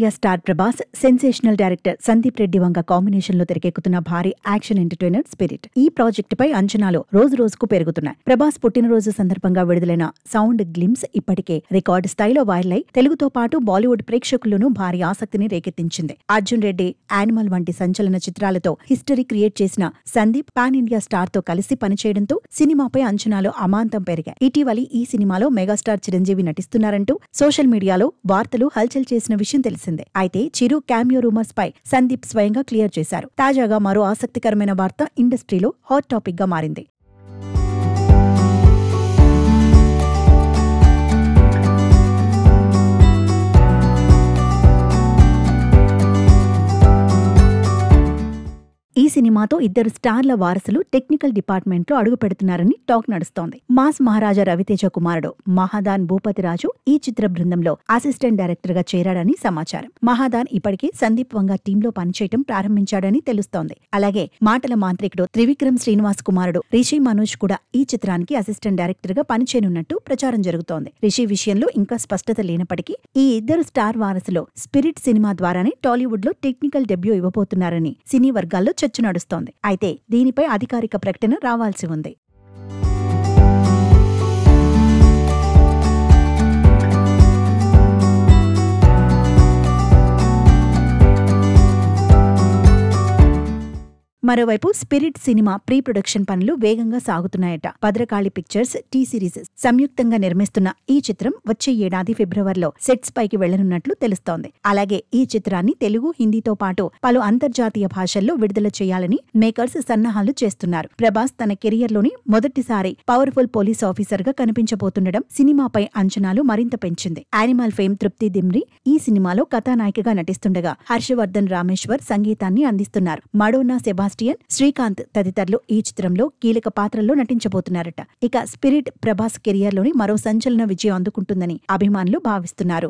India star Prabhas, sensational director Sandeep Reddy Vanga combination లో తెరకెక్కుతున్న భారీ యాక్షన్ ఎంటర్టైనర్ స్పిరిట్. ఈ ప్రాజెక్టుపై అంచనాలు రోజు రోజుకు పెరుగుతున్నాయి. ప్రభాస్ పుట్టినరోజు సందర్భంగా విడుదలైన సౌండ్ గ్లిమ్స్ ఇప్పటికే రికార్డు స్థాయిలో వైరల్ అయి తెలుగుతో పాటు బాలీవుడ్ ప్రేక్షకుల్లోనూ భారీ ఆసక్తిని రేకెత్తించింది. అర్జున్ రెడ్డి, యానిమల్ వంటి సంచలన చిత్రాలతో హిస్టరీ క్రియేట్ చేసిన సందీప్ పాన్ ఇండియా స్టార్ తో కలిసి పనిచేయడంతో సినిమాపై అంచనాలు అమాంతం పెరిగాయి. ఇటీవలి ఈ సినిమాలో మెగాస్టార్ చిరంజీవి నటిస్తున్నారంటూ సోషల్ మీడియాలో వార్తలు హల్చల్ చేసిన విషయం తెలిసిందే. అయితే చిరు క్యామియో రూమర్స్ పై సందీప్ స్వయంగా క్లియర్ చేశారు. తాజాగా మరో ఆసక్తికరమైన వార్త ఇండస్ట్రీలో హాట్ టాపిక్ గా మారింది. ఈ సినిమాతో ఇద్దరు స్టార్ల వారసులు టెక్నికల్ డిపార్ట్మెంట్ లో అడుగు పెడుతున్నారని టాక్ నడుస్తోంది. మాస్ మహారాజా రవితేజ కుమారుడు మహాదాన్ భూపతిరాజు ఈ చిత్ర బృందంలో అసిస్టెంట్ డైరెక్టర్ గా చేరాడని సమాచారం. మహాదాన్ ఇప్పటికే సందీప్ వంగ టీంలో పనిచేయటం ప్రారంభించాడని తెలుస్తోంది. అలాగే మాటల మాంత్రికుడు త్రివిక్రమ్ శ్రీనివాస్ కుమారుడు రిషి మనోజ్ కూడా ఈ చిత్రానికి అసిస్టెంట్ డైరెక్టర్ గా పనిచేయనున్నట్టు ప్రచారం జరుగుతోంది. రిషి విషయంలో ఇంకా స్పష్టత లేనప్పటికీ ఈ ఇద్దరు స్టార్ వారసులు స్పిరిట్ సినిమా ద్వారానే టాలీవుడ్ లో టెక్నికల్ డెబ్యూ ఇవ్వబోతున్నారని సినీ వర్గాల్లో చర్చ నడుస్తోంది. అయితే దీనిపై అధికారిక ప్రకటన రావాల్సి ఉంది. మరోవైపు స్పిరిట్ సినిమా ప్రీ ప్రొడక్షన్ పనులు వేగంగా సాగుతున్నాయట. భద్రకాళి పిక్చర్స్, టీ సిరీస్ సంయుక్తంగా నిర్మిస్తున్న ఈ చిత్రం వచ్చే ఏడాది ఫిబ్రవరిలో సెట్స్ పైకి వెళ్లనున్నట్లు తెలుస్తోంది. అలాగే ఈ చిత్రాన్ని తెలుగు, హిందీతో పాటు పలు అంతర్జాతీయ భాషల్లో విడుదల చేయాలని మేకర్స్ సన్నాహాలు చేస్తున్నారు. ప్రభాస్ తన కెరియర్ లోని మొదటిసారి పవర్ఫుల్ పోలీస్ ఆఫీసర్ గా కనిపించబోతుండడం సినిమాపై అంచనాలు మరింత పెంచింది. యానిమల్ ఫేమ్ తృప్తి దిమ్రి ఈ సినిమాలో కథానాయికగా నటిస్తుండగా హర్షవర్ధన్ రామేశ్వర్ సంగీతాన్ని అందిస్తున్నారు. మడోనా, సెబాస్టియన్, శ్రీకాంత్ తదితరులు ఈ చిత్రంలో కీలక పాత్రల్లో నటించబోతున్నారట. ఇక స్పిరిట్ ప్రభాస్ కెరియర్ లోని మరో సంచలన విజయం అందుకుంటుందని అభిమానులు భావిస్తున్నారు.